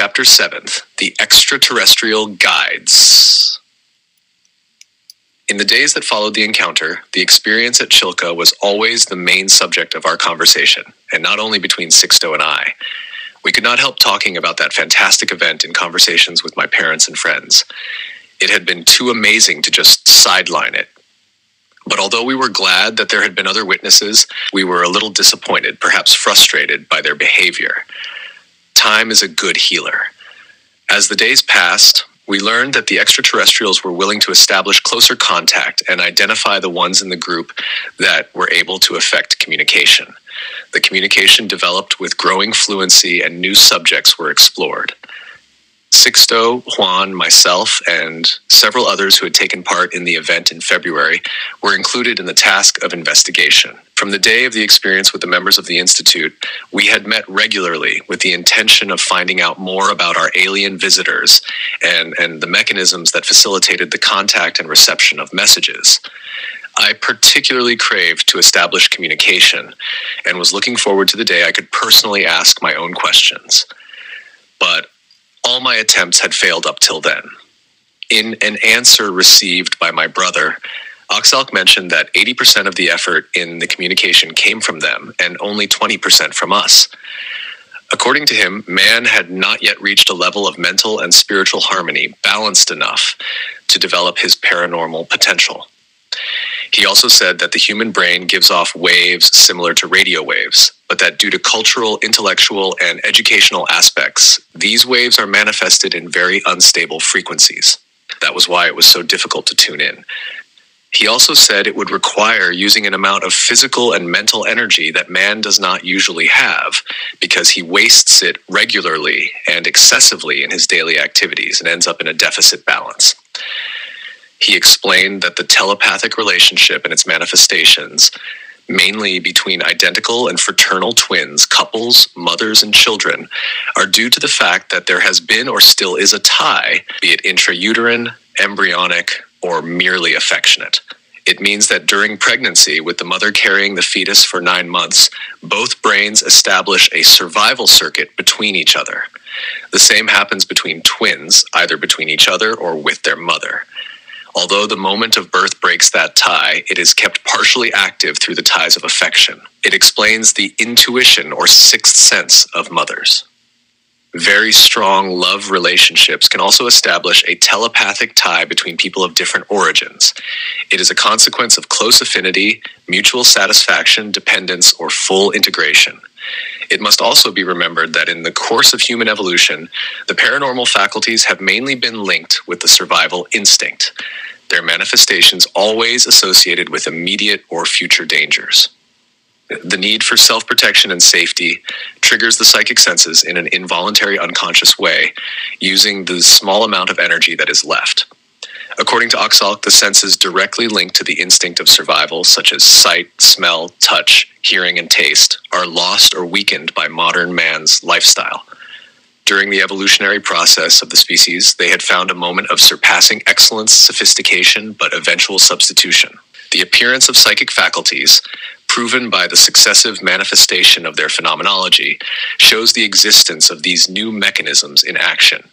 Chapter 7th, The Extraterrestrial Guides. In the days that followed the encounter, the experience at Chilka was always the main subject of our conversation, and not only between Sixto and I. We could not help talking about that fantastic event in conversations with my parents and friends. It had been too amazing to just sideline it. But although we were glad that there had been other witnesses, we were a little disappointed, perhaps frustrated by their behavior. Time is a good healer. As the days passed, we learned that the extraterrestrials were willing to establish closer contact and identify the ones in the group that were able to affect communication. The communication developed with growing fluency and new subjects were explored. Sixto, Juan, myself, and several others who had taken part in the event in February were included in the task of investigation. From the day of the experience with the members of the Institute, we had met regularly with the intention of finding out more about our alien visitors and the mechanisms that facilitated the contact and reception of messages. I particularly craved to establish communication and was looking forward to the day I could personally ask my own questions. But all my attempts had failed up till then. In an answer received by my brother, Oxalk mentioned that 80% of the effort in the communication came from them and only 20% from us. According to him, man had not yet reached a level of mental and spiritual harmony balanced enough to develop his paranormal potential. He also said that the human brain gives off waves similar to radio waves, but that due to cultural, intellectual, and educational aspects, these waves are manifested in very unstable frequencies. That was why it was so difficult to tune in. He also said it would require using an amount of physical and mental energy that man does not usually have, because he wastes it regularly and excessively in his daily activities and ends up in a deficit balance. He explained that the telepathic relationship and its manifestations, mainly between identical and fraternal twins, couples, mothers, and children, are due to the fact that there has been or still is a tie, be it intrauterine, embryonic, or merely affectionate. It means that during pregnancy, with the mother carrying the fetus for 9 months, both brains establish a survival circuit between each other. The same happens between twins, either between each other or with their mother. Although the moment of birth breaks that tie, it is kept partially active through the ties of affection. It explains the intuition or sixth sense of mothers. Very strong love relationships can also establish a telepathic tie between people of different origins. It is a consequence of close affinity, mutual satisfaction, dependence, or full integration. It must also be remembered that in the course of human evolution, the paranormal faculties have mainly been linked with the survival instinct, their manifestations always associated with immediate or future dangers. The need for self-protection and safety triggers the psychic senses in an involuntary unconscious way, using the small amount of energy that is left. According to Oxalk, the senses directly linked to the instinct of survival, such as sight, smell, touch, hearing, and taste, are lost or weakened by modern man's lifestyle. During the evolutionary process of the species, they had found a moment of surpassing excellence, sophistication, but eventual substitution. The appearance of psychic faculties, proven by the successive manifestation of their phenomenology, shows the existence of these new mechanisms in action.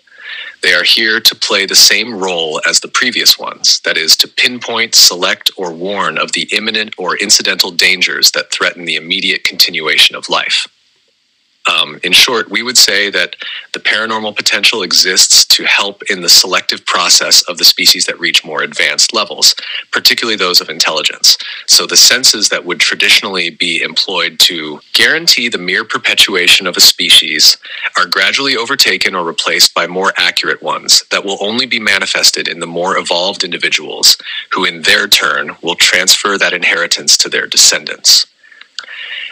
They are here to play the same role as the previous ones, that is, to pinpoint, select, or warn of the imminent or incidental dangers that threaten the immediate continuation of life. In short, we would say that the paranormal potential exists to help in the selective process of the species that reach more advanced levels, particularly those of intelligence. So the senses that would traditionally be employed to guarantee the mere perpetuation of a species are gradually overtaken or replaced by more accurate ones that will only be manifested in the more evolved individuals, who in their turn will transfer that inheritance to their descendants.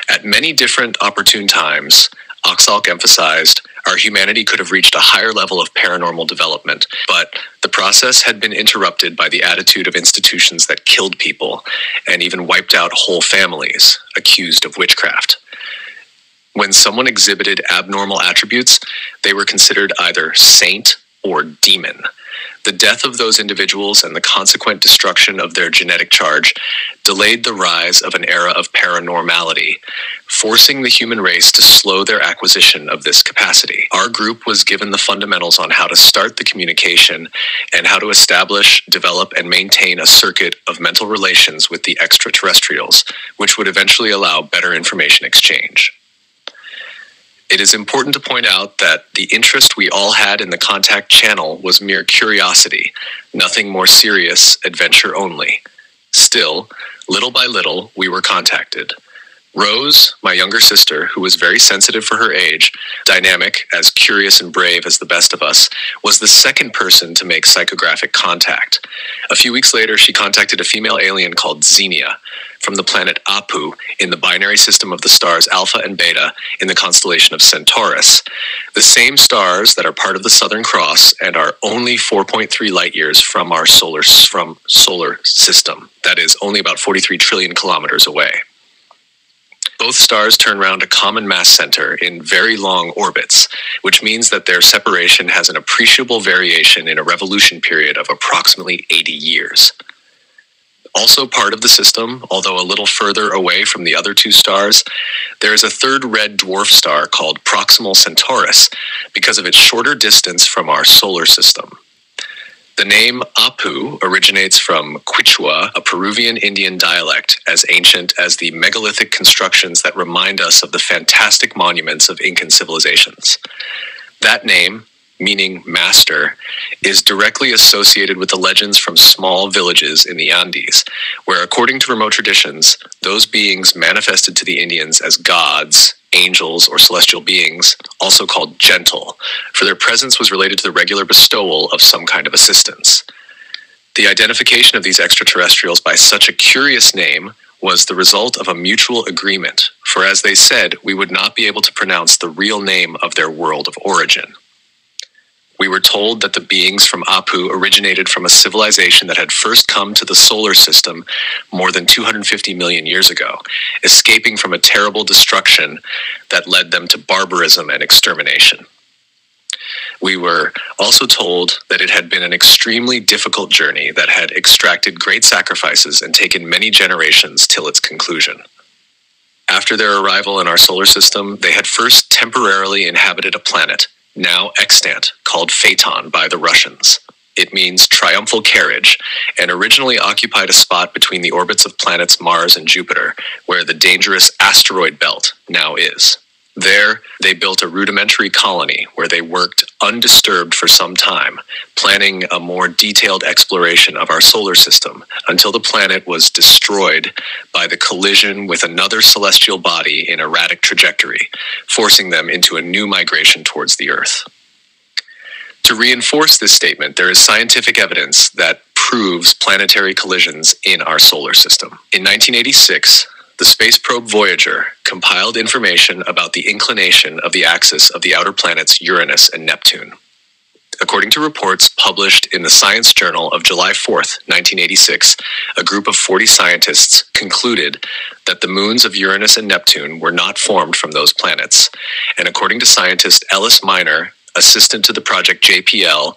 At many different opportune times, Oxalk emphasized, our humanity could have reached a higher level of paranormal development, but the process had been interrupted by the attitude of institutions that killed people and even wiped out whole families, accused of witchcraft. When someone exhibited abnormal attributes, they were considered either saint or demon. The death of those individuals and the consequent destruction of their genetic charge delayed the rise of an era of paranormality, forcing the human race to slow their acquisition of this capacity. Our group was given the fundamentals on how to start the communication and how to establish, develop, and maintain a circuit of mental relations with the extraterrestrials, which would eventually allow better information exchange. It is important to point out that the interest we all had in the contact channel was mere curiosity, nothing more serious, adventure only. Still, little by little, we were contacted. Rose, my younger sister, who was very sensitive for her age, dynamic, as curious and brave as the best of us, was the second person to make psychographic contact. A few weeks later, she contacted a female alien called Xenia from the planet Apu in the binary system of the stars Alpha and Beta in the constellation of Centaurus, the same stars that are part of the Southern Cross and are only 4.3 light years from our solar system. That is, only about 43 trillion kilometers away. Both stars turn around a common mass center in very long orbits, which means that their separation has an appreciable variation in a revolution period of approximately 80 years. Also part of the system, although a little further away from the other two stars, there is a third red dwarf star called Proximal Centaurus because of its shorter distance from our solar system. The name Apu originates from Quichua, a Peruvian Indian dialect as ancient as the megalithic constructions that remind us of the fantastic monuments of Incan civilizations. That name, meaning master, is directly associated with the legends from small villages in the Andes, where according to remote traditions, those beings manifested to the Indians as gods, angels, or celestial beings, also called gentle, for their presence was related to the regular bestowal of some kind of assistance. The identification of these extraterrestrials by such a curious name was the result of a mutual agreement, for as they said, we would not be able to pronounce the real name of their world of origin. We were told that the beings from Apu originated from a civilization that had first come to the solar system more than 250 million years ago, escaping from a terrible destruction that led them to barbarism and extermination. We were also told that it had been an extremely difficult journey that had extracted great sacrifices and taken many generations till its conclusion. After their arrival in our solar system, they had first temporarily inhabited a planet, now extant, called Phaeton by the Russians. It means triumphal carriage, and originally occupied a spot between the orbits of planets Mars and Jupiter, where the dangerous asteroid belt now is. There, they built a rudimentary colony where they worked undisturbed for some time, planning a more detailed exploration of our solar system until the planet was destroyed by the collision with another celestial body in erratic trajectory, forcing them into a new migration towards the Earth. To reinforce this statement, there is scientific evidence that proves planetary collisions in our solar system. In 1986, the space probe Voyager compiled information about the inclination of the axis of the outer planets Uranus and Neptune. According to reports published in the Science Journal of July 4, 1986, a group of 40 scientists concluded that the moons of Uranus and Neptune were not formed from those planets. And according to scientist Ellis Minor, assistant to the project JPL,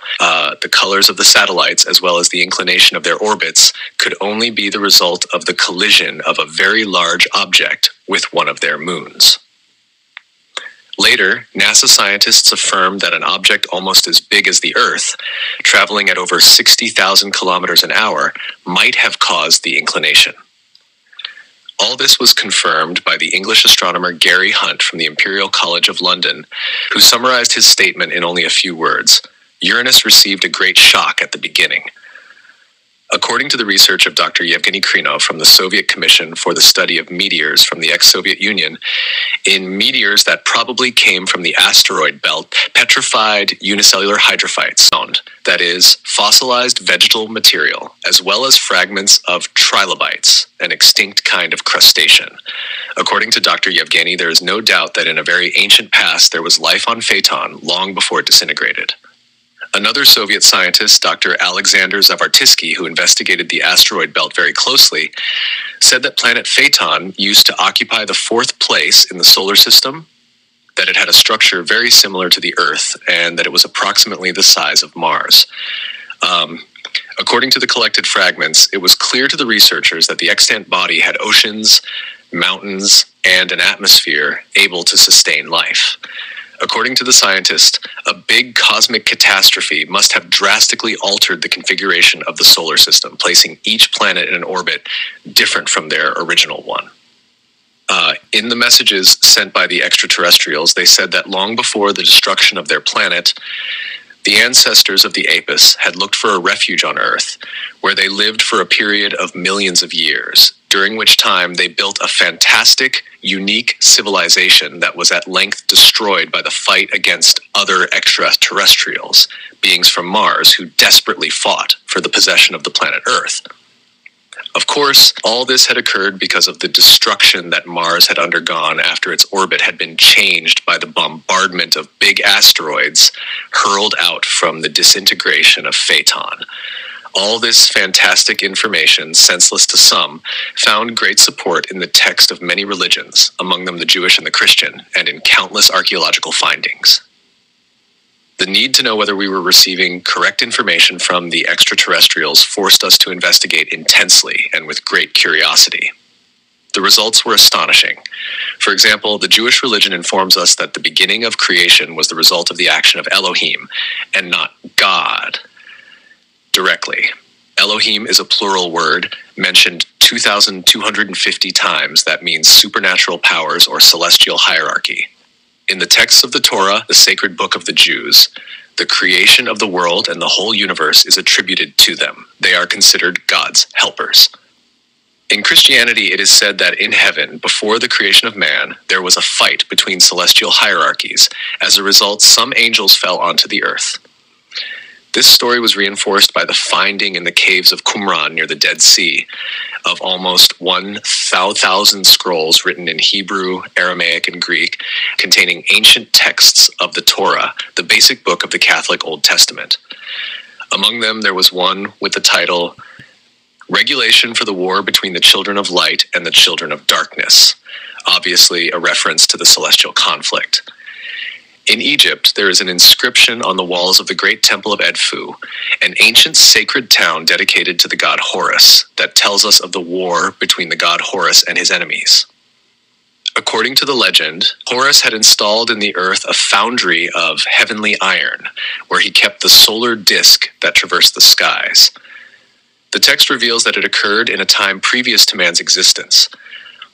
the colors of the satellites as well as the inclination of their orbits could only be the result of the collision of a very large object with one of their moons. Later, NASA scientists affirmed that an object almost as big as the Earth, traveling at over 60,000 kilometers an hour, might have caused the inclination. All this was confirmed by the English astronomer Gary Hunt from the Imperial College of London, who summarized his statement in only a few words. Uranus received a great shock at the beginning. According to the research of Dr. Yevgeny Krinov from the Soviet Commission for the Study of Meteors from the ex-Soviet Union, in meteors that probably came from the asteroid belt, petrified unicellular hydrophytes found, that is, fossilized vegetal material, as well as fragments of trilobites, an extinct kind of crustacean. According to Dr. Yevgeny, there is no doubt that in a very ancient past there was life on Phaeton long before it disintegrated. Another Soviet scientist, Dr. Alexander Zavartysky, who investigated the asteroid belt very closely, said that planet Phaeton used to occupy the fourth place in the solar system, that it had a structure very similar to the Earth, and that it was approximately the size of Mars. According to the collected fragments, it was clear to the researchers that the extant body had oceans, mountains, and an atmosphere able to sustain life. According to the scientist, a big cosmic catastrophe must have drastically altered the configuration of the solar system, placing each planet in an orbit different from their original one. In the messages sent by the extraterrestrials, they said that long before the destruction of their planet, the ancestors of the Apis had looked for a refuge on Earth, where they lived for a period of millions of years, during which time they built a fantastic, unique civilization that was at length destroyed by the fight against other extraterrestrials, beings from Mars who desperately fought for the possession of the planet Earth. Of course, all this had occurred because of the destruction that Mars had undergone after its orbit had been changed by the bombardment of big asteroids hurled out from the disintegration of Phaeton. All this fantastic information, senseless to some, found great support in the text of many religions, among them the Jewish and the Christian, and in countless archaeological findings. The need to know whether we were receiving correct information from the extraterrestrials forced us to investigate intensely and with great curiosity. The results were astonishing. For example, the Jewish religion informs us that the beginning of creation was the result of the action of Elohim, and not God directly. Elohim is a plural word mentioned 2,250 times that means supernatural powers or celestial hierarchy. In the texts of the Torah, the sacred book of the Jews, the creation of the world and the whole universe is attributed to them. They are considered God's helpers. In Christianity, it is said that in heaven, before the creation of man, there was a fight between celestial hierarchies. As a result, some angels fell onto the earth. This story was reinforced by the finding in the caves of Qumran near the Dead Sea of almost 1,000 scrolls written in Hebrew, Aramaic, and Greek, containing ancient texts of the Torah, the basic book of the Catholic Old Testament. Among them, there was one with the title, Regulation for the War Between the Children of Light and the Children of Darkness, obviously a reference to the celestial conflict. In Egypt, there is an inscription on the walls of the great temple of Edfu, an ancient sacred town dedicated to the god Horus, that tells us of the war between the god Horus and his enemies. According to the legend, Horus had installed in the earth a foundry of heavenly iron, where he kept the solar disk that traversed the skies. The text reveals that it occurred in a time previous to man's existence.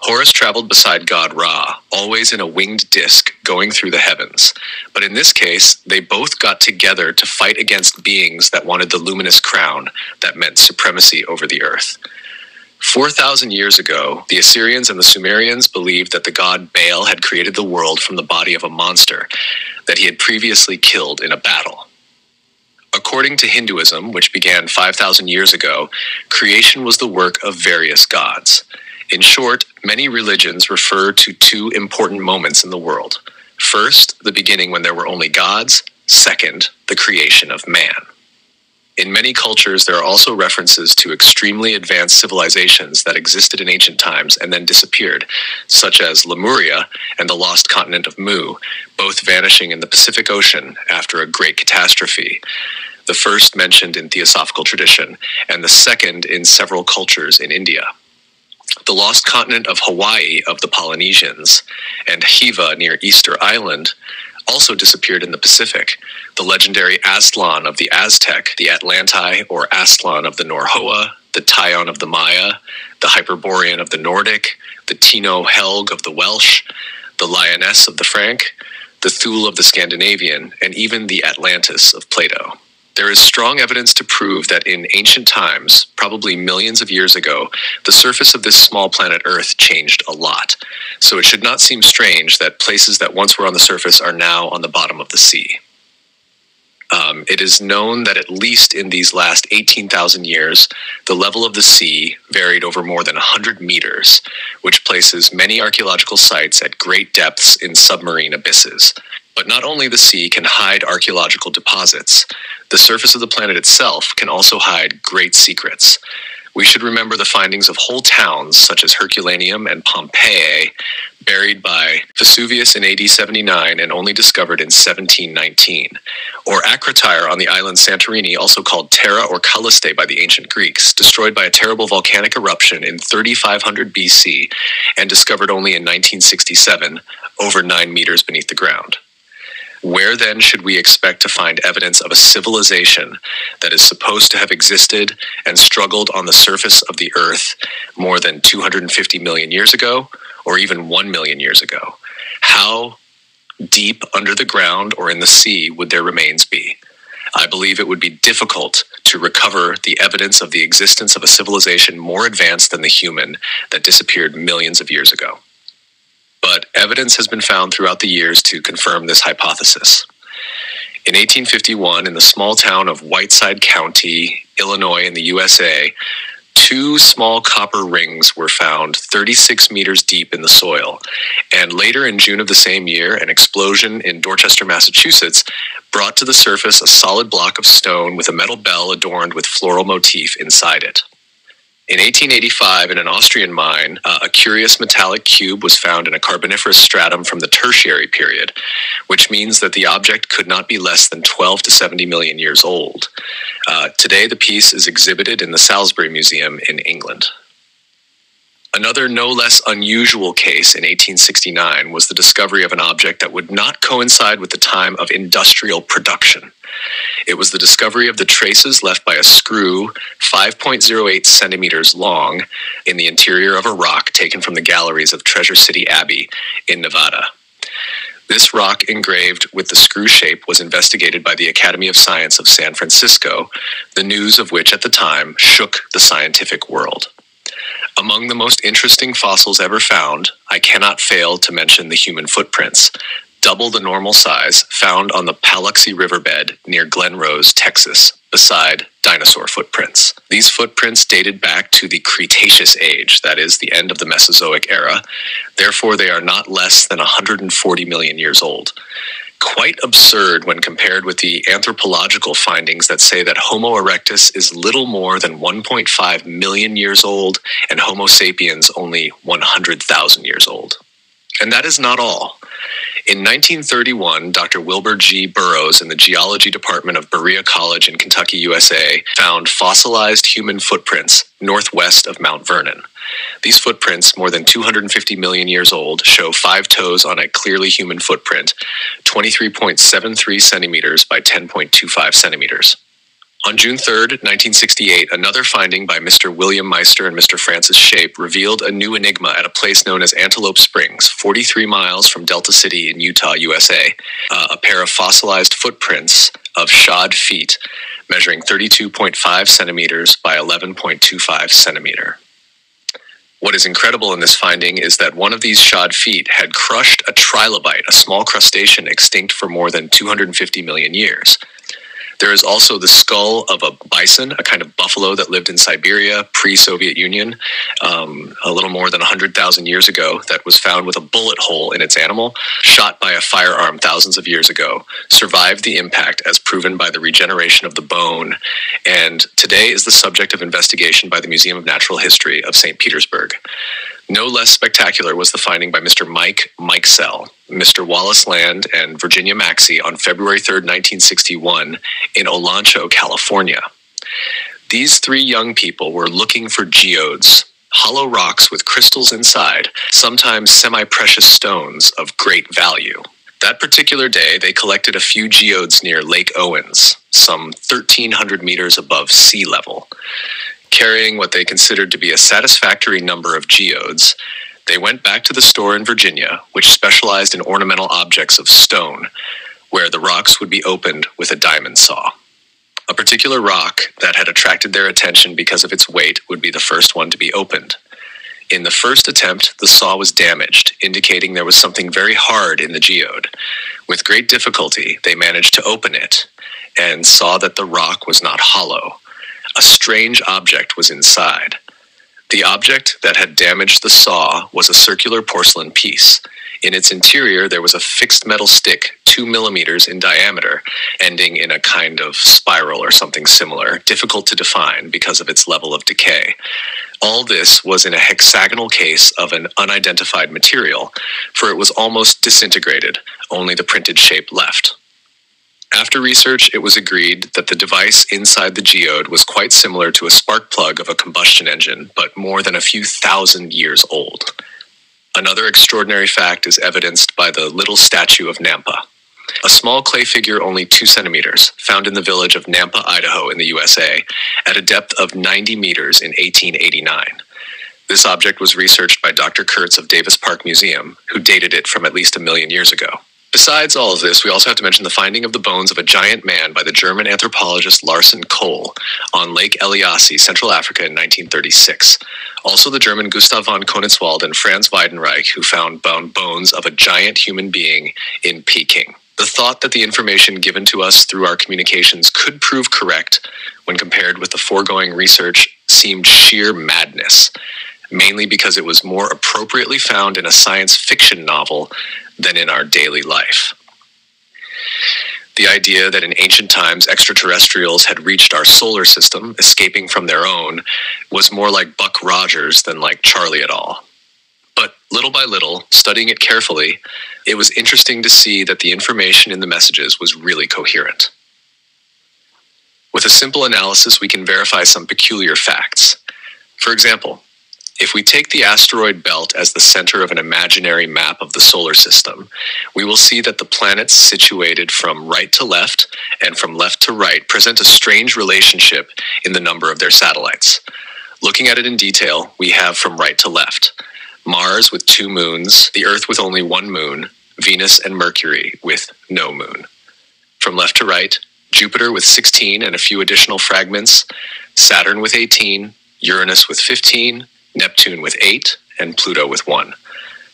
Horus traveled beside god Ra, always in a winged disk going through the heavens. But in this case, they both got together to fight against beings that wanted the luminous crown that meant supremacy over the earth. 4,000 years ago, the Assyrians and the Sumerians believed that the god Baal had created the world from the body of a monster that he had previously killed in a battle. According to Hinduism, which began 5,000 years ago, creation was the work of various gods. In short, many religions refer to two important moments in the world. First, the beginning when there were only gods. Second, the creation of man. In many cultures, there are also references to extremely advanced civilizations that existed in ancient times and then disappeared, such as Lemuria and the lost continent of Mu, both vanishing in the Pacific Ocean after a great catastrophe. The first mentioned in theosophical tradition, and the second in several cultures in India. The lost continent of Hawaii of the Polynesians, and Hiva near Easter Island, also disappeared in the Pacific. The legendary Aztlan of the Aztec, the Atlanti or Aztlan of the Norhoa, the Tyon of the Maya, the Hyperborean of the Nordic, the Tino Helg of the Welsh, the Lioness of the Frank, the Thule of the Scandinavian, and even the Atlantis of Plato. There is strong evidence to prove that in ancient times, probably millions of years ago, the surface of this small planet Earth changed a lot. So it should not seem strange that places that once were on the surface are now on the bottom of the sea. It is known that at least in these last 18,000 years, the level of the sea varied over more than 100 meters, which places many archaeological sites at great depths in submarine abysses. But not only the sea can hide archaeological deposits, the surface of the planet itself can also hide great secrets. We should remember the findings of whole towns, such as Herculaneum and Pompeii, buried by Vesuvius in AD 79 and only discovered in 1719. Or Akrotire on the island Santorini, also called Terra or Calliste by the ancient Greeks, destroyed by a terrible volcanic eruption in 3500 BC and discovered only in 1967, over 9 meters beneath the ground. Where then should we expect to find evidence of a civilization that is supposed to have existed and struggled on the surface of the earth more than 250 million years ago, or even 1 million years ago? How deep under the ground or in the sea would their remains be? I believe it would be difficult to recover the evidence of the existence of a civilization more advanced than the human that disappeared millions of years ago. But evidence has been found throughout the years to confirm this hypothesis. In 1851, in the small town of Whiteside County, Illinois, in the USA, 2 small copper rings were found 36 meters deep in the soil. And later in June of the same year, an explosion in Dorchester, Massachusetts, brought to the surface a solid block of stone with a metal bell adorned with floral motif inside it. In 1885, in an Austrian mine, a curious metallic cube was found in a carboniferous stratum from the Tertiary period, which means that the object could not be less than 12 to 70 million years old. Today, the piece is exhibited in the Salisbury Museum in England. Another no less unusual case in 1869 was the discovery of an object that would not coincide with the time of industrial production. It was the discovery of the traces left by a screw 5.08 centimeters long in the interior of a rock taken from the galleries of Treasure City Abbey in Nevada. This rock engraved with the screw shape was investigated by the Academy of Science of San Francisco, the news of which at the time shook the scientific world. Among the most interesting fossils ever found, I cannot fail to mention the human footprints, double the normal size, found on the Paluxy Riverbed near Glen Rose, Texas, beside dinosaur footprints. These footprints dated back to the Cretaceous age, that is, the end of the Mesozoic era. Therefore, they are not less than 140 million years old. Quite absurd when compared with the anthropological findings that say that Homo erectus is little more than 1.5 million years old and Homo sapiens only 100,000 years old. And that is not all. In 1931, Dr. Wilbur G. Burroughs in the Geology Department of Berea College in Kentucky, USA, found fossilized human footprints northwest of Mount Vernon. These footprints, more than 250 million years old, show 5 toes on a clearly human footprint, 23.73 centimeters by 10.25 centimeters. On June 3, 1968, another finding by Mr. William Meister and Mr. Francis Shape revealed a new enigma at a place known as Antelope Springs, 43 miles from Delta City in Utah, USA. A pair of fossilized footprints of shod feet measuring 32.5 centimeters by 11.25 centimeter. What is incredible in this finding is that one of these shod feet had crushed a trilobite, a small crustacean extinct for more than 250 million years. There is also the skull of a bison, a kind of buffalo that lived in Siberia pre-Soviet Union, a little more than 100,000 years ago, that was found with a bullet hole in its animal, shot by a firearm thousands of years ago, survived the impact as proven by the regeneration of the bone, and today is the subject of investigation by the Museum of Natural History of St. Petersburg. No less spectacular was the finding by Mr. Mike Mikesell, Mr. Wallace Land, and Virginia Maxey on February 3, 1961, in Olancho, California. These 3 young people were looking for geodes, hollow rocks with crystals inside, sometimes semi-precious stones of great value. That particular day, they collected a few geodes near Lake Owens, some 1,300 meters above sea level. Carrying what they considered to be a satisfactory number of geodes, they went back to the store in Virginia, which specialized in ornamental objects of stone, where the rocks would be opened with a diamond saw. A particular rock that had attracted their attention because of its weight would be the first one to be opened. In the first attempt, the saw was damaged, indicating there was something very hard in the geode. With great difficulty, they managed to open it and saw that the rock was not hollow. A strange object was inside. The object that had damaged the saw was a circular porcelain piece. In its interior, there was a fixed metal stick 2 millimeters in diameter, ending in a kind of spiral or something similar, difficult to define because of its level of decay. All this was in a hexagonal case of an unidentified material, for it was almost disintegrated, only the printed shape left. After research, it was agreed that the device inside the geode was quite similar to a spark plug of a combustion engine, but more than a few thousand years old. Another extraordinary fact is evidenced by the little statue of Nampa, a small clay figure only 2 centimeters, found in the village of Nampa, Idaho in the USA, at a depth of 90 meters in 1889. This object was researched by Dr. Kurtz of Davis Park Museum, who dated it from at least 1 million years ago. Besides all of this, we also have to mention the finding of the bones of a giant man by the German anthropologist Larsen Kohl on Lake Eliassi, Central Africa in 1936. Also the German Gustav von Koenigswald and Franz Weidenreich, who found bones of a giant human being in Peking. The thought that the information given to us through our communications could prove correct when compared with the foregoing research seemed sheer madness, mainly because it was more appropriately found in a science fiction novel than in our daily life. The idea that in ancient times extraterrestrials had reached our solar system, escaping from their own, was more like Buck Rogers than like Charlie at all. But little by little, studying it carefully, it was interesting to see that the information in the messages was really coherent. With a simple analysis, we can verify some peculiar facts. For example, if we take the asteroid belt as the center of an imaginary map of the solar system, we will see that the planets situated from right to left and from left to right present a strange relationship in the number of their satellites. Looking at it in detail, we have from right to left Mars with 2 moons, the Earth with only 1 moon, Venus and Mercury with no moon. From left to right, Jupiter with 16 and a few additional fragments, Saturn with 18, Uranus with 15, Neptune with 8, and Pluto with 1.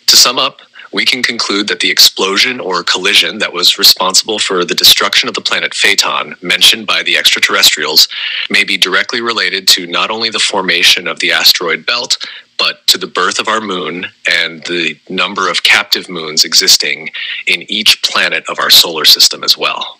To sum up, we can conclude that the explosion or collision that was responsible for the destruction of the planet Phaeton, mentioned by the extraterrestrials, may be directly related to not only the formation of the asteroid belt, but to the birth of our moon and the number of captive moons existing in each planet of our solar system as well.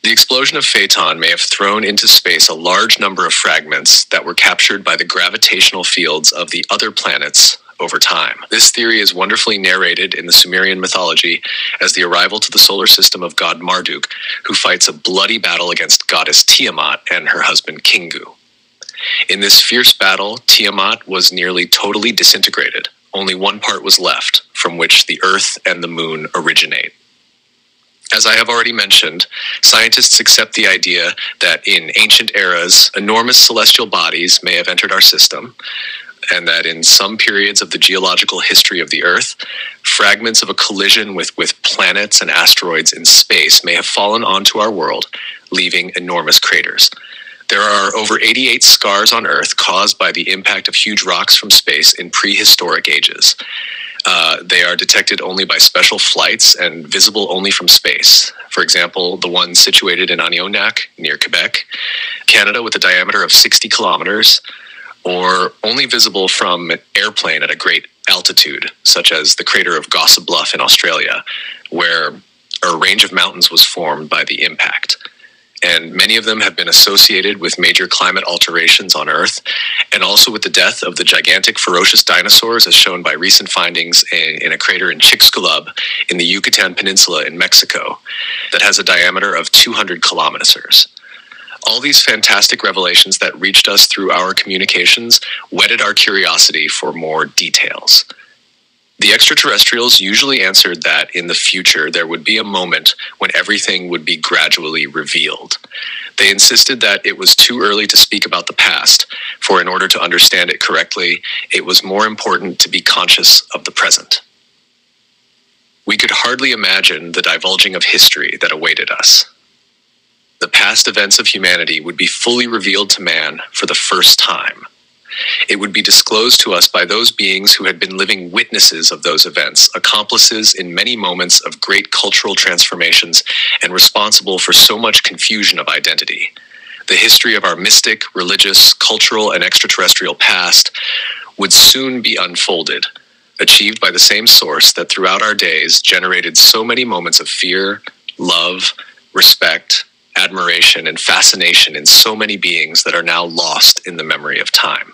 The explosion of Phaeton may have thrown into space a large number of fragments that were captured by the gravitational fields of the other planets over time. This theory is wonderfully narrated in the Sumerian mythology as the arrival to the solar system of god Marduk, who fights a bloody battle against goddess Tiamat and her husband Kingu. In this fierce battle, Tiamat was nearly totally disintegrated. Only one part was left, from which the Earth and the Moon originate. As I have already mentioned, scientists accept the idea that in ancient eras, enormous celestial bodies may have entered our system, and that in some periods of the geological history of the Earth, fragments of a collision with planets and asteroids in space may have fallen onto our world, leaving enormous craters. There are over 88 scars on Earth caused by the impact of huge rocks from space in prehistoric ages. They are detected only by special flights and visible only from space. For example, the one situated in Anionyach, near Quebec, Canada, with a diameter of 60 kilometers, or only visible from an airplane at a great altitude, such as the crater of Gossa Bluff in Australia, where a range of mountains was formed by the impact. And many of them have been associated with major climate alterations on Earth, and also with the death of the gigantic ferocious dinosaurs, as shown by recent findings in a crater in Chicxulub in the Yucatan Peninsula in Mexico that has a diameter of 200 kilometers. All these fantastic revelations that reached us through our communications whetted our curiosity for more details. The extraterrestrials usually answered that in the future there would be a moment when everything would be gradually revealed. They insisted that it was too early to speak about the past, for in order to understand it correctly, it was more important to be conscious of the present. We could hardly imagine the divulging of history that awaited us. The past events of humanity would be fully revealed to man for the first time. It would be disclosed to us by those beings who had been living witnesses of those events, accomplices in many moments of great cultural transformations, and responsible for so much confusion of identity. The history of our mystic, religious, cultural, and extraterrestrial past would soon be unfolded, achieved by the same source that throughout our days generated so many moments of fear, love, respect, admiration, and fascination in so many beings that are now lost in the memory of time.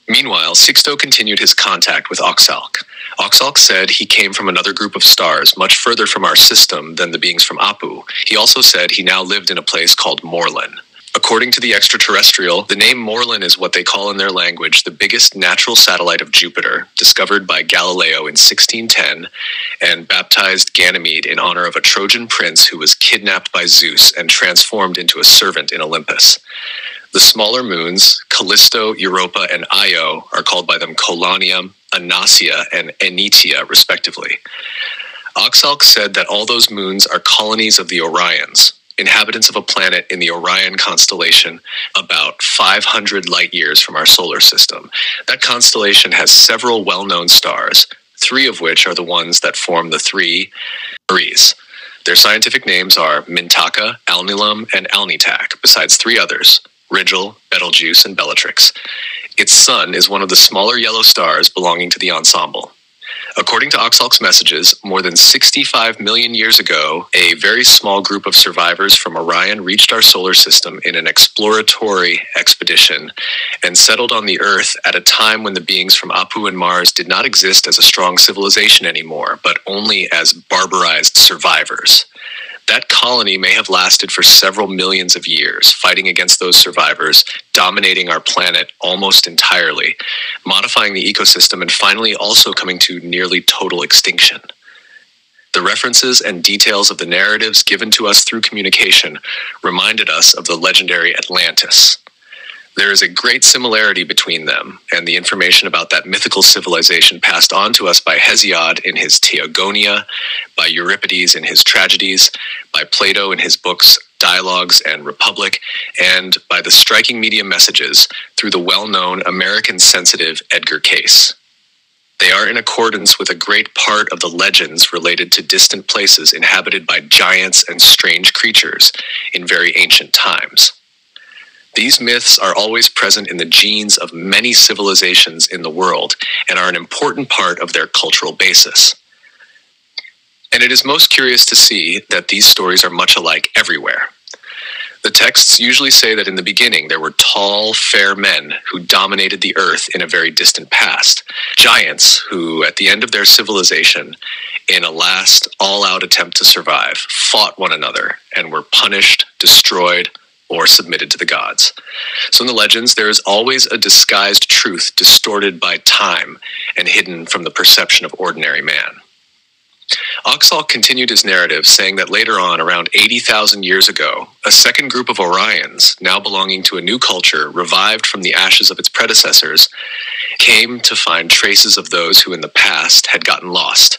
Meanwhile, Sixto continued his contact with Oxalc. Oxalc said he came from another group of stars much further from our system than the beings from Apu. He also said he now lived in a place called Morlin. According to the extraterrestrial, the name Morlin is what they call in their language the biggest natural satellite of Jupiter, discovered by Galileo in 1610, and baptized Ganymede in honor of a Trojan prince who was kidnapped by Zeus and transformed into a servant in Olympus. The smaller moons, Callisto, Europa, and Io, are called by them Colonia, Anasia, and Enitia, respectively. Oxalc said that all those moons are colonies of the Orions, inhabitants of a planet in the Orion constellation about 500 light years from our solar system. That constellation has several well-known stars, 3 of which are the ones that form the 3 Aries. Their scientific names are Mintaka, Alnilam, and Alnitak, besides 3 others, Rigel, Betelgeuse, and Bellatrix. Its sun is one of the smaller yellow stars belonging to the ensemble. According to Oxalc's messages, more than 65 million years ago, a very small group of survivors from Orion reached our solar system in an exploratory expedition and settled on the Earth at a time when the beings from Apu and Mars did not exist as a strong civilization anymore, but only as barbarized survivors. That colony may have lasted for several millions of years, fighting against those survivors, dominating our planet almost entirely, modifying the ecosystem, and finally also coming to nearly total extinction. The references and details of the narratives given to us through communication reminded us of the legendary Atlantis. There is a great similarity between them and the information about that mythical civilization passed on to us by Hesiod in his Theogonia, by Euripides in his tragedies, by Plato in his books Dialogues and Republic, and by the striking media messages through the well-known American sensitive Edgar Cayce. They are in accordance with a great part of the legends related to distant places inhabited by giants and strange creatures in very ancient times. These myths are always present in the genes of many civilizations in the world and are an important part of their cultural basis. And it is most curious to see that these stories are much alike everywhere. The texts usually say that in the beginning there were tall, fair men who dominated the earth in a very distant past, giants who, at the end of their civilization, in a last all-out attempt to survive, fought one another and were punished, destroyed, or submitted to the gods. So in the legends, there is always a disguised truth distorted by time and hidden from the perception of ordinary man. Oxalc continued his narrative, saying that later on, around 80,000 years ago, a second group of Orions, now belonging to a new culture, revived from the ashes of its predecessors, came to find traces of those who in the past had gotten lost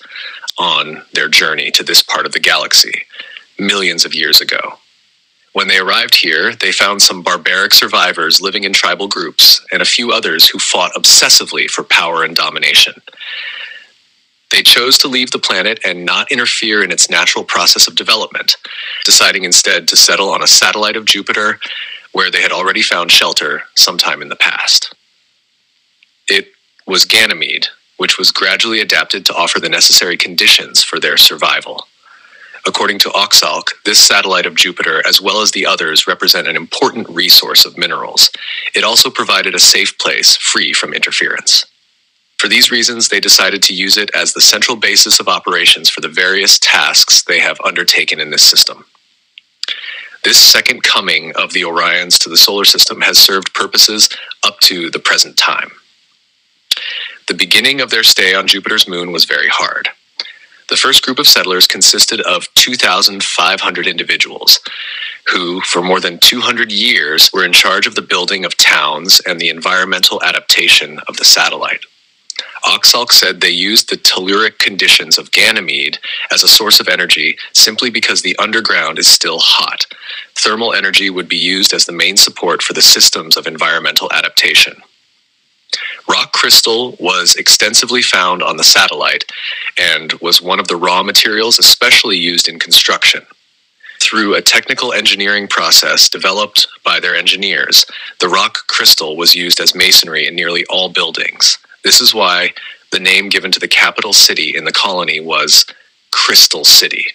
on their journey to this part of the galaxy, millions of years ago. When they arrived here, they found some barbaric survivors living in tribal groups and a few others who fought obsessively for power and domination. They chose to leave the planet and not interfere in its natural process of development, deciding instead to settle on a satellite of Jupiter where they had already found shelter sometime in the past. It was Ganymede, which was gradually adapted to offer the necessary conditions for their survival. According to Oxalc, this satellite of Jupiter, as well as the others, represent an important resource of minerals. It also provided a safe place, free from interference. For these reasons, they decided to use it as the central basis of operations for the various tasks they have undertaken in this system. This second coming of the Orions to the solar system has served purposes up to the present time. The beginning of their stay on Jupiter's moon was very hard. The first group of settlers consisted of 2,500 individuals who, for more than 200 years, were in charge of the building of towns and the environmental adaptation of the satellite. Oxalc said they used the telluric conditions of Ganymede as a source of energy simply because the underground is still hot. Thermal energy would be used as the main support for the systems of environmental adaptation. Rock crystal was extensively found on the satellite and was one of the raw materials especially used in construction. Through a technical engineering process developed by their engineers, the rock crystal was used as masonry in nearly all buildings. This is why The name given to the capital city in the colony was Crystal City.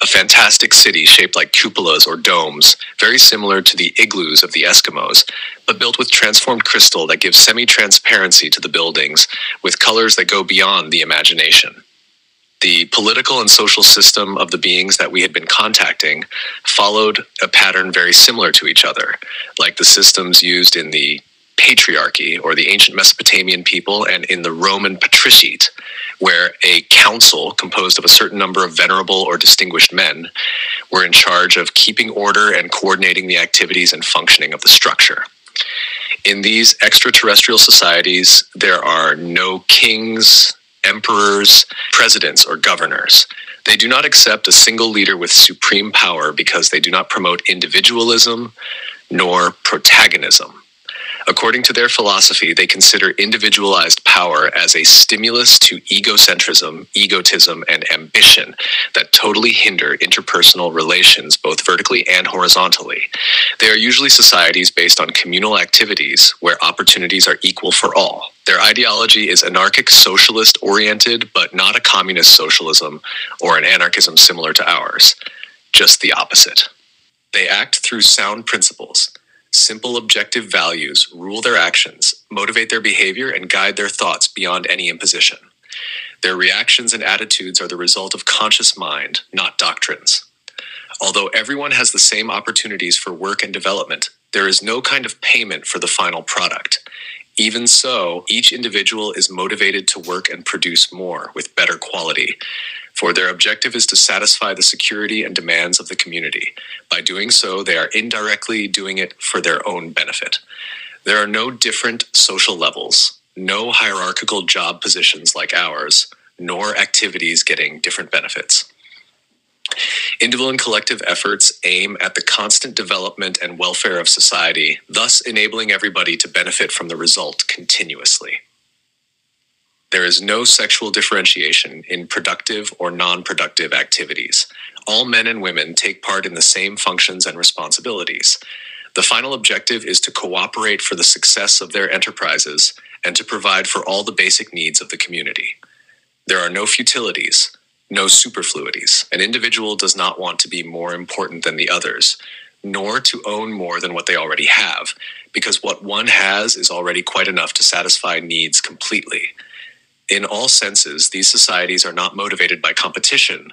A fantastic city shaped like cupolas or domes, very similar to the igloos of the Eskimos, but built with transformed crystal that gives semi-transparency to the buildings, with colors that go beyond the imagination. The political and social system of the beings that we had been contacting followed a pattern very similar to each other, like the systems used in the patriarchy or the ancient Mesopotamian people and in the Roman patriciate, where a council composed of a certain number of venerable or distinguished men were in charge of keeping order and coordinating the activities and functioning of the structure. In these extraterrestrial societies, there are no kings, emperors, presidents, or governors. They do not accept a single leader with supreme power because they do not promote individualism nor protagonism. According to their philosophy, they consider individualized power as a stimulus to egocentrism, egotism, and ambition that totally hinder interpersonal relations both vertically and horizontally. They are usually societies based on communal activities where opportunities are equal for all. Their ideology is anarchic socialist-oriented, but not a communist socialism or an anarchism similar to ours, just the opposite. They act through sound principles. Simple objective values rule their actions, motivate their behavior, and guide their thoughts beyond any imposition. Their reactions and attitudes are the result of conscious mind, not doctrines. Although everyone has the same opportunities for work and development, there is no kind of payment for the final product. Even so, each individual is motivated to work and produce more with better quality, for their objective is to satisfy the security and demands of the community. By doing so, they are indirectly doing it for their own benefit. There are no different social levels, no hierarchical job positions like ours, nor activities getting different benefits. Individual and collective efforts aim at the constant development and welfare of society, thus enabling everybody to benefit from the result continuously. There is no sexual differentiation in productive or non-productive activities. All men and women take part in the same functions and responsibilities. The final objective is to cooperate for the success of their enterprises and to provide for all the basic needs of the community. There are no futilities, no superfluities. An individual does not want to be more important than the others, nor to own more than what they already have, because what one has is already quite enough to satisfy needs completely. In all senses, these societies are not motivated by competition,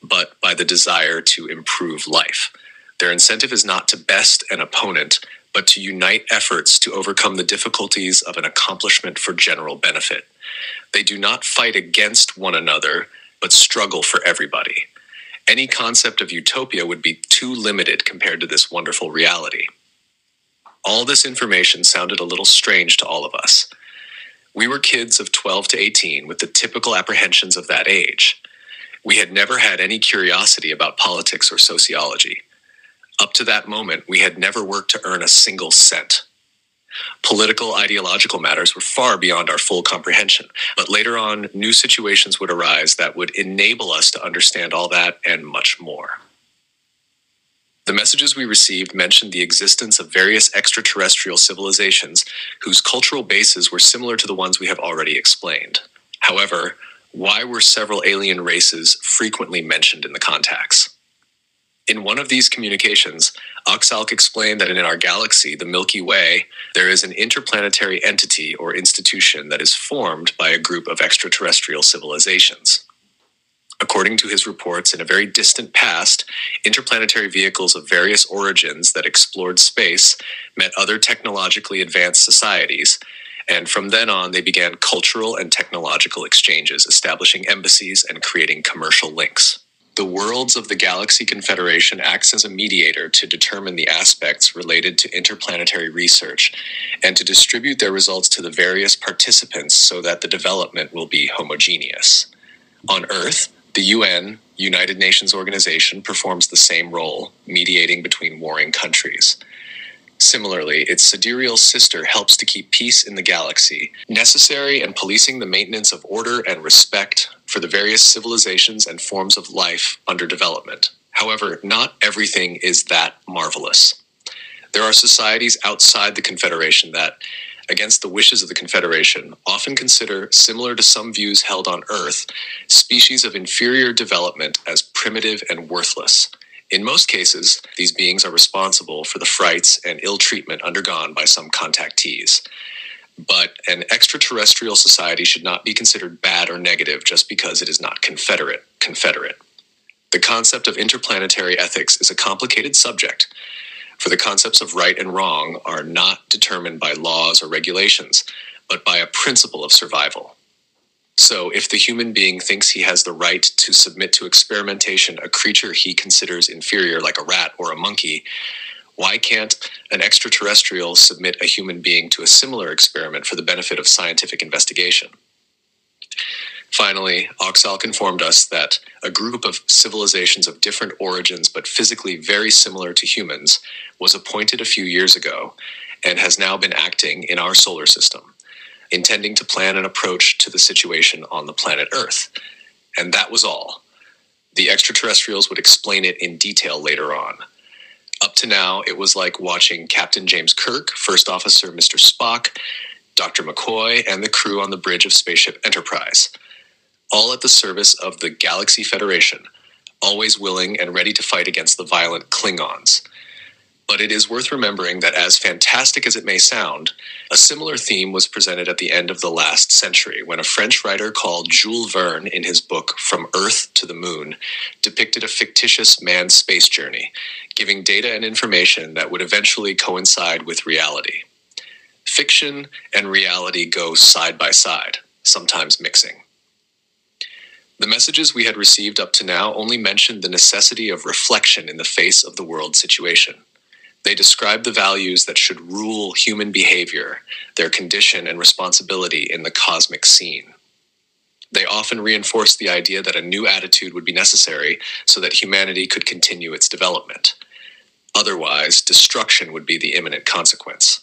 but by the desire to improve life. Their incentive is not to best an opponent, but to unite efforts to overcome the difficulties of an accomplishment for general benefit. They do not fight against one another, but struggle for everybody. Any concept of utopia would be too limited compared to this wonderful reality. All this information sounded a little strange to all of us. We were kids of 12 to 18 with the typical apprehensions of that age. We had never had any curiosity about politics or sociology. Up to that moment, we had never worked to earn a single cent. Political, ideological matters were far beyond our full comprehension, but later on, new situations would arise that would enable us to understand all that and much more. The messages we received mentioned the existence of various extraterrestrial civilizations whose cultural bases were similar to the ones we have already explained. However, why were several alien races frequently mentioned in the contacts? In one of these communications, Oxalk explained that in our galaxy, the Milky Way, there is an interplanetary entity or institution that is formed by a group of extraterrestrial civilizations. According to his reports, in a very distant past, interplanetary vehicles of various origins that explored space met other technologically advanced societies, and from then on they began cultural and technological exchanges, establishing embassies and creating commercial links. The Worlds of the Galaxy Confederation acts as a mediator to determine the aspects related to interplanetary research and to distribute their results to the various participants so that the development will be homogeneous. On Earth, the UN, United Nations Organization, performs the same role, mediating between warring countries. Similarly, its sidereal sister helps to keep peace in the galaxy, necessary and policing the maintenance of order and respect for the various civilizations and forms of life under development. However, not everything is that marvelous. There are societies outside the Confederation that, against the wishes of the Confederation, often consider, similar to some views held on Earth, species of inferior development as primitive and worthless. In most cases, these beings are responsible for the frights and ill treatment undergone by some contactees. But an extraterrestrial society should not be considered bad or negative just because it is not Confederate. The concept of interplanetary ethics is a complicated subject, for the concepts of right and wrong are not determined by laws or regulations, but by a principle of survival. So, if the human being thinks he has the right to submit to experimentation a creature he considers inferior, like a rat or a monkey, why can't an extraterrestrial submit a human being to a similar experiment for the benefit of scientific investigation? Finally, Oxalk informed us that a group of civilizations of different origins but physically very similar to humans was appointed a few years ago and has now been acting in our solar system, intending to plan an approach to the situation on the planet Earth. And that was all. The extraterrestrials would explain it in detail later on. Up to now, it was like watching Captain James Kirk, First Officer Mr. Spock, Dr. McCoy, and the crew on the bridge of Spaceship Enterprise, all at the service of the Galaxy Federation, always willing and ready to fight against the violent Klingons. But it is worth remembering that, as fantastic as it may sound, a similar theme was presented at the end of the last century when a French writer called Jules Verne, in his book From Earth to the Moon, depicted a fictitious manned space journey, giving data and information that would eventually coincide with reality. Fiction and reality go side by side, sometimes mixing. The messages we had received up to now only mentioned the necessity of reflection in the face of the world situation. They described the values that should rule human behavior, their condition and responsibility in the cosmic scene. They often reinforced the idea that a new attitude would be necessary so that humanity could continue its development. Otherwise, destruction would be the imminent consequence.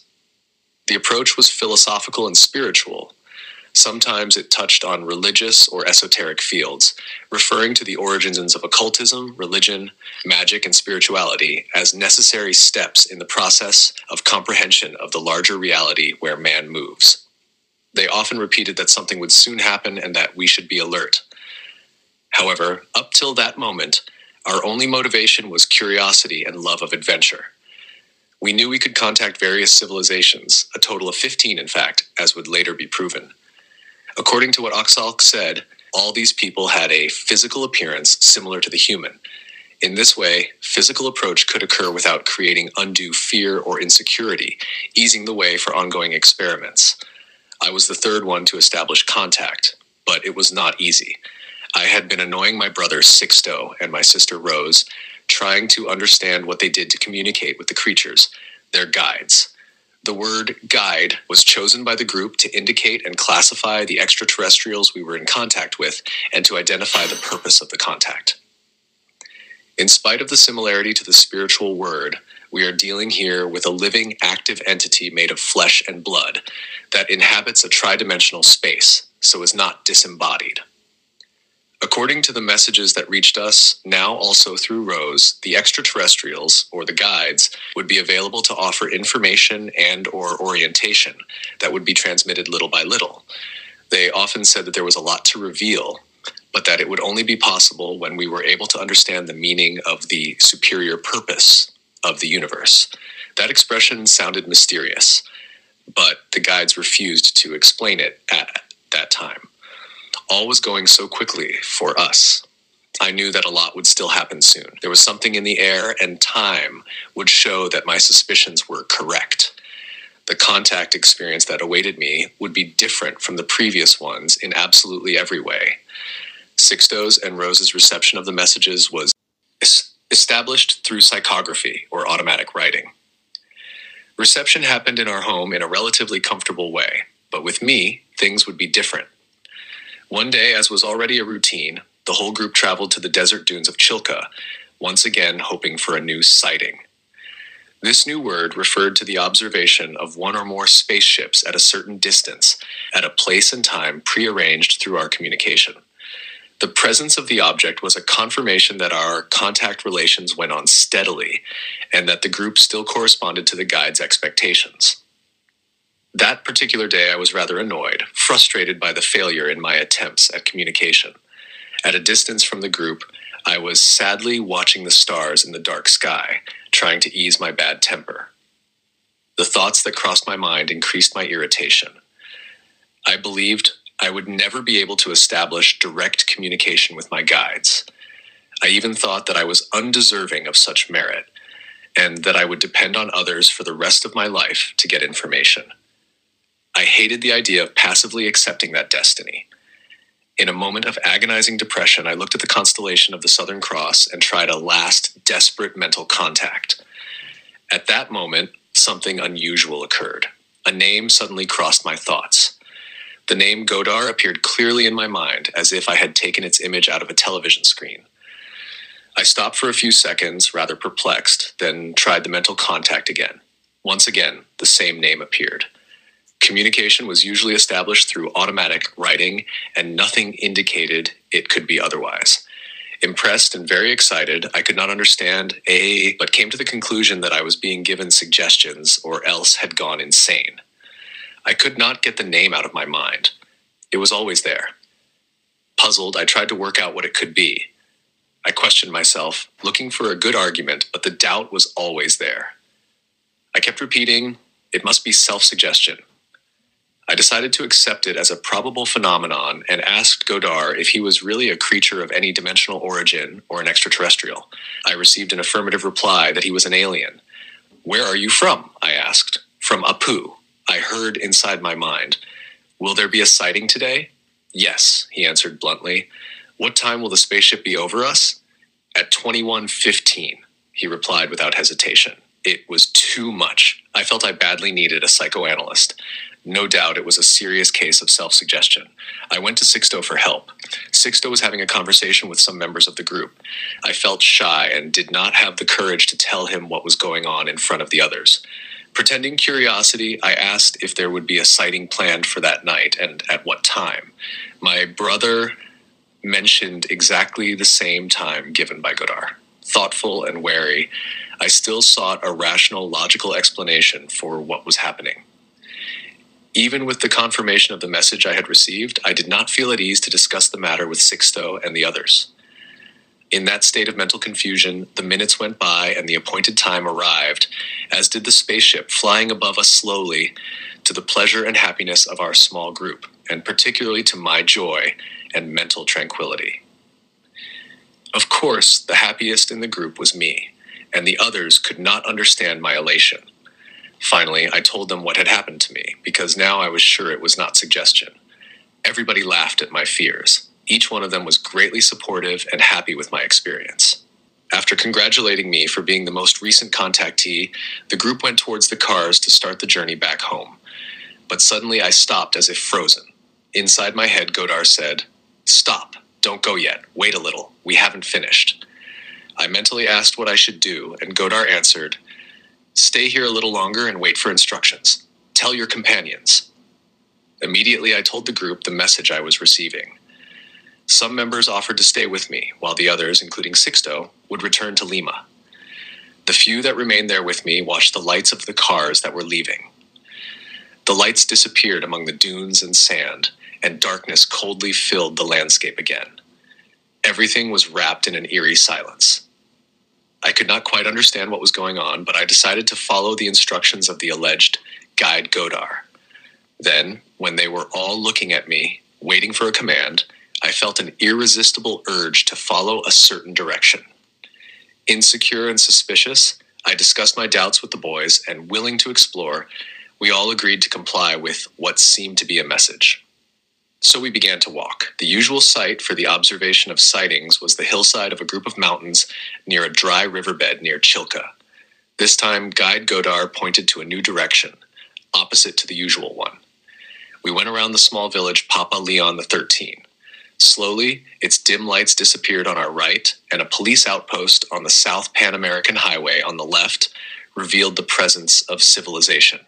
The approach was philosophical and spiritual. Sometimes it touched on religious or esoteric fields, referring to the origins of occultism, religion, magic, and spirituality as necessary steps in the process of comprehension of the larger reality where man moves. They often repeated that something would soon happen and that we should be alert. However, up till that moment, our only motivation was curiosity and love of adventure. We knew we could contact various civilizations, a total of 15 in fact, as would later be proven. According to what Oxalk said, all these people had a physical appearance similar to the human. In this way, physical approach could occur without creating undue fear or insecurity, easing the way for ongoing experiments. I was the third one to establish contact, but it was not easy. I had been annoying my brother Sixto and my sister Rose, trying to understand what they did to communicate with the creatures, their guides. The word guide was chosen by the group to indicate and classify the extraterrestrials we were in contact with and to identify the purpose of the contact. In spite of the similarity to the spiritual word, we are dealing here with a living, active entity made of flesh and blood that inhabits a tridimensional space, so is not disembodied. According to the messages that reached us, now also through Rose, the extraterrestrials, or the guides, would be available to offer information and/or orientation that would be transmitted little by little. They often said that there was a lot to reveal, but that it would only be possible when we were able to understand the meaning of the superior purpose of the universe. That expression sounded mysterious, but the guides refused to explain it at that time. All was going so quickly for us. I knew that a lot would still happen soon. There was something in the air, and time would show that my suspicions were correct. The contact experience that awaited me would be different from the previous ones in absolutely every way. Sixto's and Rose's reception of the messages was established through psychography, or automatic writing. Reception happened in our home in a relatively comfortable way, but with me, things would be different. One day, as was already a routine, the whole group traveled to the desert dunes of Chilka, once again hoping for a new sighting. This new word referred to the observation of one or more spaceships at a certain distance, at a place and time prearranged through our communication. The presence of the object was a confirmation that our contact relations went on steadily, and that the group still corresponded to the guide's expectations. That particular day, I was rather annoyed, frustrated by the failure in my attempts at communication. At a distance from the group, I was sadly watching the stars in the dark sky, trying to ease my bad temper. The thoughts that crossed my mind increased my irritation. I believed I would never be able to establish direct communication with my guides. I even thought that I was undeserving of such merit, and that I would depend on others for the rest of my life to get information. I hated the idea of passively accepting that destiny. In a moment of agonizing depression, I looked at the constellation of the Southern Cross and tried a last, desperate mental contact. At that moment, something unusual occurred. A name suddenly crossed my thoughts. The name Godar appeared clearly in my mind, as if I had taken its image out of a television screen. I stopped for a few seconds, rather perplexed, then tried the mental contact again. Once again, the same name appeared. Communication was usually established through automatic writing, and nothing indicated it could be otherwise. Impressed and very excited, I could not understand but came to the conclusion that I was being given suggestions or else had gone insane. I could not get the name out of my mind. It was always there. Puzzled, I tried to work out what it could be. I questioned myself, looking for a good argument, but the doubt was always there. I kept repeating, it must be self-suggestion. I decided to accept it as a probable phenomenon and asked Godar if he was really a creature of any dimensional origin or an extraterrestrial. I received an affirmative reply that he was an alien. "Where are you from?" I asked. "From Apu," I heard inside my mind. "Will there be a sighting today?" "Yes," he answered bluntly. "What time will the spaceship be over us?" "At 21:15, he replied without hesitation. It was too much. I felt I badly needed a psychoanalyst. No doubt it was a serious case of self-suggestion. I went to Sixto for help. Sixto was having a conversation with some members of the group. I felt shy and did not have the courage to tell him what was going on in front of the others. Pretending curiosity, I asked if there would be a sighting planned for that night and at what time. My brother mentioned exactly the same time given by Godar. Thoughtful and wary, I still sought a rational, logical explanation for what was happening. Even with the confirmation of the message I had received, I did not feel at ease to discuss the matter with Sixto and the others. In that state of mental confusion, the minutes went by and the appointed time arrived, as did the spaceship flying above us slowly, to the pleasure and happiness of our small group, and particularly to my joy and mental tranquility. Of course, the happiest in the group was me, and the others could not understand my elation. Finally, I told them what had happened to me, because now I was sure it was not suggestion. Everybody laughed at my fears. Each one of them was greatly supportive and happy with my experience. After congratulating me for being the most recent contactee, the group went towards the cars to start the journey back home. But suddenly I stopped as if frozen. Inside my head, Godar said, "Stop, don't go yet, wait a little, we haven't finished." I mentally asked what I should do, and Godar answered, "Stay here a little longer and wait for instructions. Tell your companions." Immediately, I told the group the message I was receiving. Some members offered to stay with me, while the others, including Sixto, would return to Lima. The few that remained there with me watched the lights of the cars that were leaving. The lights disappeared among the dunes and sand, and darkness coldly filled the landscape again. Everything was wrapped in an eerie silence. I could not quite understand what was going on, but I decided to follow the instructions of the alleged guide Godar. Then, when they were all looking at me, waiting for a command, I felt an irresistible urge to follow a certain direction. Insecure and suspicious, I discussed my doubts with the boys, and willing to explore, we all agreed to comply with what seemed to be a message. So we began to walk. The usual site for the observation of sightings was the hillside of a group of mountains near a dry riverbed near Chilca. This time, Guide Godar pointed to a new direction, opposite to the usual one. We went around the small village Papa Leon XIII. Slowly, its dim lights disappeared on our right, and a police outpost on the South Pan American Highway on the left revealed the presence of civilization.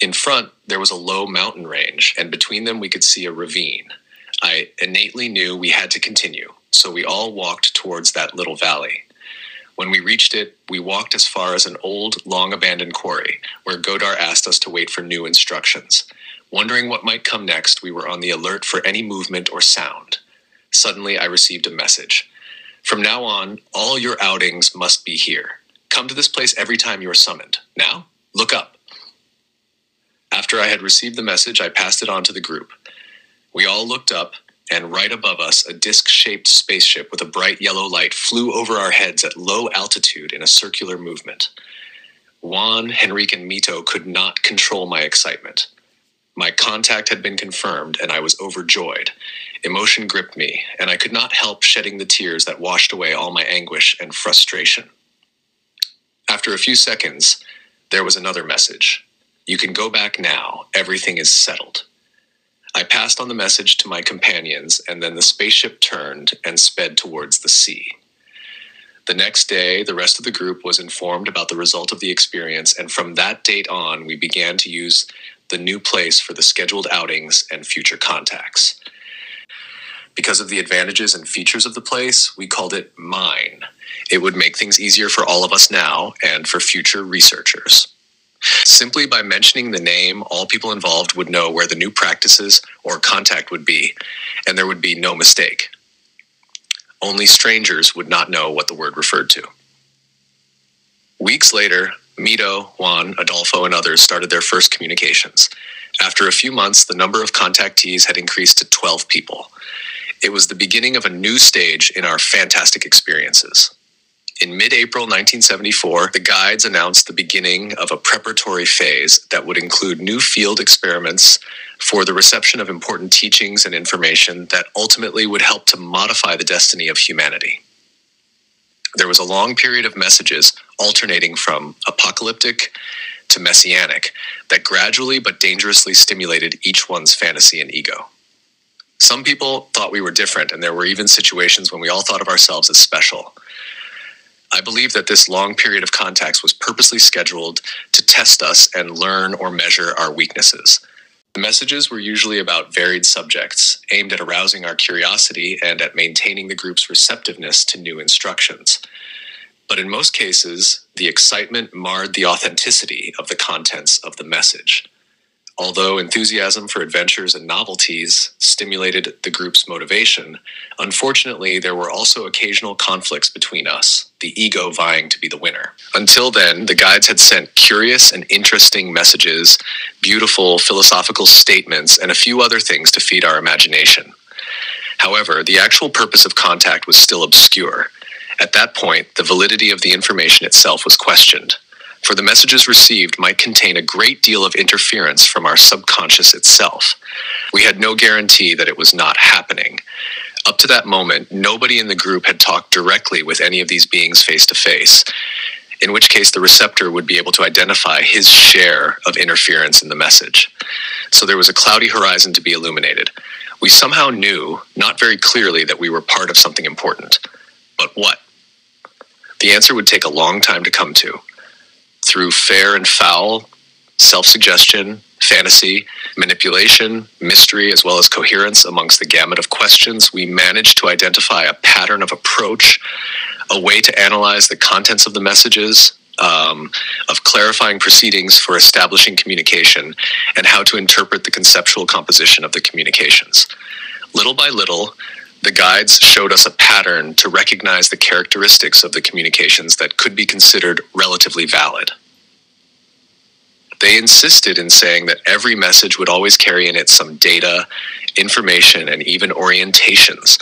In front, there was a low mountain range, and between them we could see a ravine. I innately knew we had to continue, so we all walked towards that little valley. When we reached it, we walked as far as an old, long-abandoned quarry, where Godar asked us to wait for new instructions. Wondering what might come next, we were on the alert for any movement or sound. Suddenly, I received a message. From now on, all your outings must be here. Come to this place every time you are summoned. Now, look up. After I had received the message, I passed it on to the group. We all looked up, and right above us, a disc-shaped spaceship with a bright yellow light flew over our heads at low altitude in a circular movement. Juan, Henrique, and Mito could not control my excitement. My contact had been confirmed, and I was overjoyed. Emotion gripped me, and I could not help shedding the tears that washed away all my anguish and frustration. After a few seconds, there was another message. You can go back now. Everything is settled. I passed on the message to my companions, and then the spaceship turned and sped towards the sea. The next day, the rest of the group was informed about the result of the experience, and from that date on, we began to use the new place for the scheduled outings and future contacts. Because of the advantages and features of the place, we called it Mine. It would make things easier for all of us now and for future researchers. Simply by mentioning the name, all people involved would know where the new practices or contact would be, and there would be no mistake. Only strangers would not know what the word referred to. Weeks later, Mito, Juan, Adolfo, and others started their first communications. After a few months, the number of contactees had increased to 12 people. It was the beginning of a new stage in our fantastic experiences. In mid-April 1974, the guides announced the beginning of a preparatory phase that would include new field experiments for the reception of important teachings and information that ultimately would help to modify the destiny of humanity. There was a long period of messages alternating from apocalyptic to messianic that gradually but dangerously stimulated each one's fantasy and ego. Some people thought we were different, and there were even situations when we all thought of ourselves as special. I believe that this long period of contacts was purposely scheduled to test us and learn or measure our weaknesses. The messages were usually about varied subjects, aimed at arousing our curiosity and at maintaining the group's receptiveness to new instructions. But in most cases, the excitement marred the authenticity of the contents of the message. Although enthusiasm for adventures and novelties stimulated the group's motivation, unfortunately, there were also occasional conflicts between us, the ego vying to be the winner. Until then, the guides had sent curious and interesting messages, beautiful philosophical statements, and a few other things to feed our imagination. However, the actual purpose of contact was still obscure. At that point, the validity of the information itself was questioned, for the messages received might contain a great deal of interference from our subconscious itself. We had no guarantee that it was not happening. Up to that moment, nobody in the group had talked directly with any of these beings face to face, in which case the receptor would be able to identify his share of interference in the message. So there was a cloudy horizon to be illuminated. We somehow knew, not very clearly, that we were part of something important. But what? The answer would take a long time to come to. Through fair and foul, self-suggestion, fantasy, manipulation, mystery, as well as coherence amongst the gamut of questions, we managed to identify a pattern of approach, a way to analyze the contents of the messages, of clarifying proceedings for establishing communication, and how to interpret the conceptual composition of the communications. Little by little, the guides showed us a pattern to recognize the characteristics of the communications that could be considered relatively valid. They insisted in saying that every message would always carry in it some data, information, and even orientations,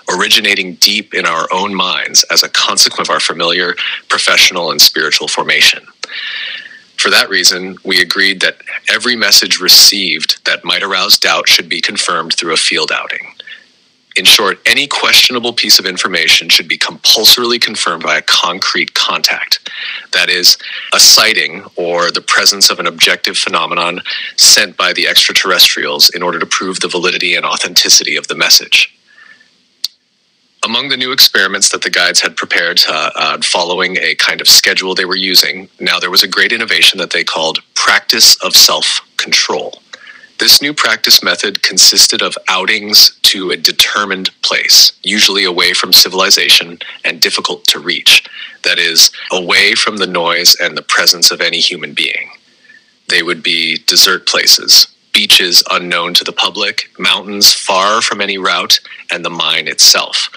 originating deep in our own minds as a consequence of our familiar, professional, and spiritual formation. For that reason, we agreed that every message received that might arouse doubt should be confirmed through a field outing. In short, any questionable piece of information should be compulsorily confirmed by a concrete contact. That is, a sighting or the presence of an objective phenomenon sent by the extraterrestrials in order to prove the validity and authenticity of the message. Among the new experiments that the guides had prepared following a kind of schedule they were using, now there was a great innovation that they called practice of self-control. This new practice method consisted of outings to a determined place, usually away from civilization and difficult to reach, that is, away from the noise and the presence of any human being. They would be desert places, beaches unknown to the public, mountains far from any route, and the mine itself.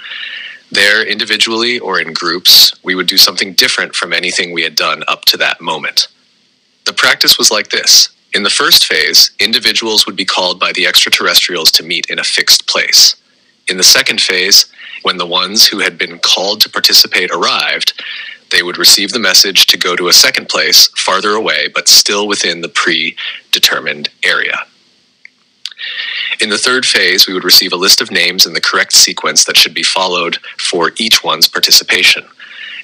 There, individually or in groups, we would do something different from anything we had done up to that moment. The practice was like this. In the first phase, individuals would be called by the extraterrestrials to meet in a fixed place. In the second phase, when the ones who had been called to participate arrived, they would receive the message to go to a second place, farther away, but still within the predetermined area. In the third phase, we would receive a list of names in the correct sequence that should be followed for each one's participation.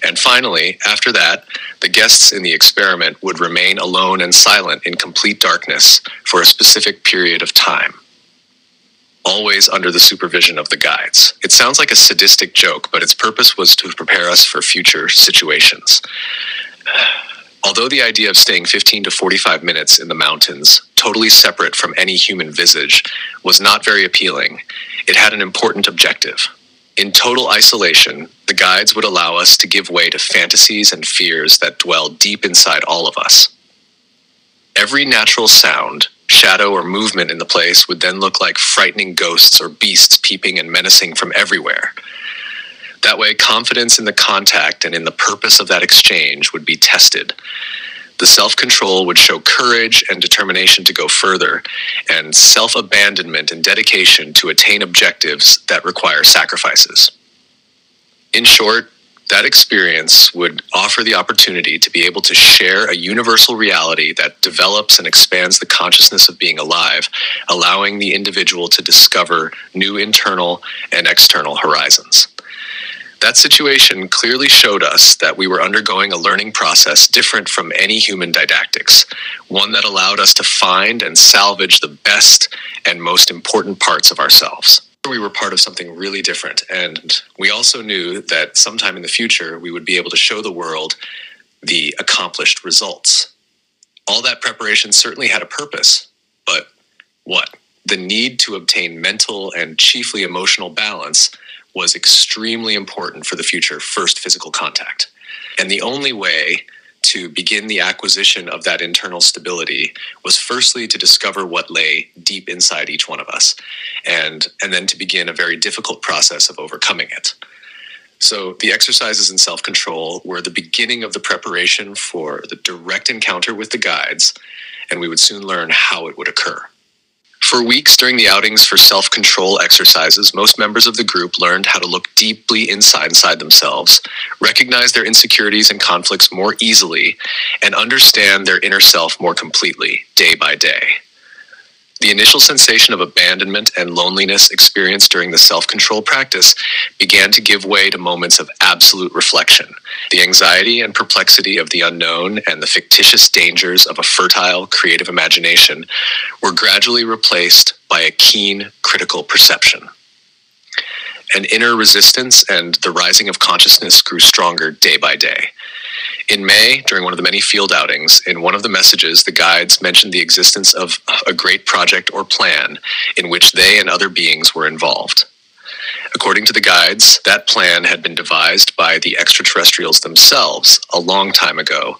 And finally, after that, the guests in the experiment would remain alone and silent in complete darkness for a specific period of time, always under the supervision of the guides. It sounds like a sadistic joke, but its purpose was to prepare us for future situations. Although the idea of staying 15 to 45 minutes in the mountains, totally separate from any human visage, was not very appealing, it had an important objective. In total isolation, the guides would allow us to give way to fantasies and fears that dwell deep inside all of us. Every natural sound, shadow, or movement in the place would then look like frightening ghosts or beasts peeping and menacing from everywhere. That way, confidence in the contact and in the purpose of that exchange would be tested. The self-control would show courage and determination to go further, and self-abandonment and dedication to attain objectives that require sacrifices. In short, that experience would offer the opportunity to be able to share a universal reality that develops and expands the consciousness of being alive, allowing the individual to discover new internal and external horizons. That situation clearly showed us that we were undergoing a learning process different from any human didactics, one that allowed us to find and salvage the best and most important parts of ourselves. We were part of something really different, and we also knew that sometime in the future we would be able to show the world the accomplished results. All that preparation certainly had a purpose, but what? The need to obtain mental and chiefly emotional balance was extremely important for the future first physical contact. And the only way to begin the acquisition of that internal stability was firstly to discover what lay deep inside each one of us, and then to begin a very difficult process of overcoming it. So the exercises in self-control were the beginning of the preparation for the direct encounter with the guides, and we would soon learn how it would occur. For weeks during the outings for self-control exercises, most members of the group learned how to look deeply inside themselves, recognize their insecurities and conflicts more easily, and understand their inner self more completely, day by day. The initial sensation of abandonment and loneliness experienced during the self-control practice began to give way to moments of absolute reflection. The anxiety and perplexity of the unknown and the fictitious dangers of a fertile, creative imagination were gradually replaced by a keen, critical perception. An inner resistance and the rising of consciousness grew stronger day by day. In May, during one of the many field outings, in one of the messages, the guides mentioned the existence of a great project or plan in which they and other beings were involved. According to the guides, that plan had been devised by the extraterrestrials themselves a long time ago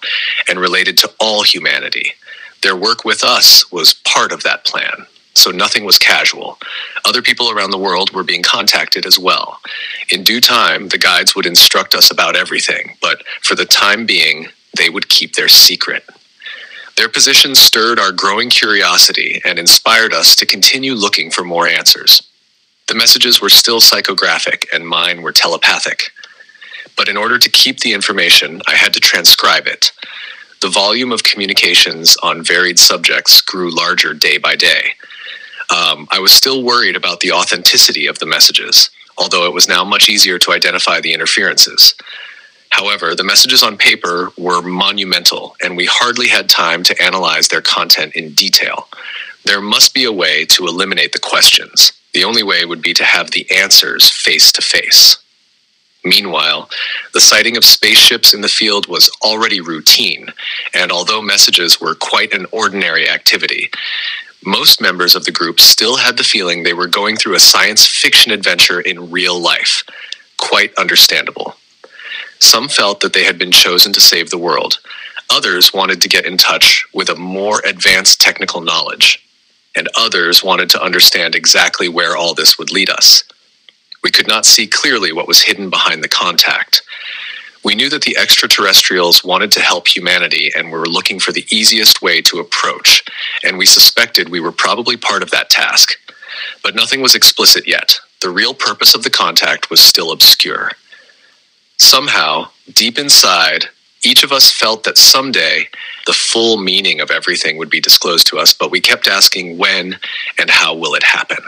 and related to all humanity. Their work with us was part of that plan, so nothing was casual. Other people around the world were being contacted as well. In due time, the guides would instruct us about everything, but for the time being, they would keep their secret. Their position stirred our growing curiosity and inspired us to continue looking for more answers. The messages were still psychographic and mine were telepathic. But in order to keep the information, I had to transcribe it. The volume of communications on varied subjects grew larger day by day. I was still worried about the authenticity of the messages, although it was now much easier to identify the interferences. However, the messages on paper were monumental, and we hardly had time to analyze their content in detail. There must be a way to eliminate the questions. The only way would be to have the answers face to face. Meanwhile, the sighting of spaceships in the field was already routine, and although messages were quite an ordinary activity, Most members of the group still had the feeling they were going through a science fiction adventure in real life. Quite understandable. Some felt that they had been chosen to save the world. Others wanted to get in touch with a more advanced technical knowledge. And others wanted to understand exactly where all this would lead us. We could not see clearly what was hidden behind the contact. We knew that the extraterrestrials wanted to help humanity and were looking for the easiest way to approach, and we suspected we were probably part of that task. But nothing was explicit yet. The real purpose of the contact was still obscure. Somehow, deep inside, each of us felt that someday the full meaning of everything would be disclosed to us, but we kept asking when and how will it happen.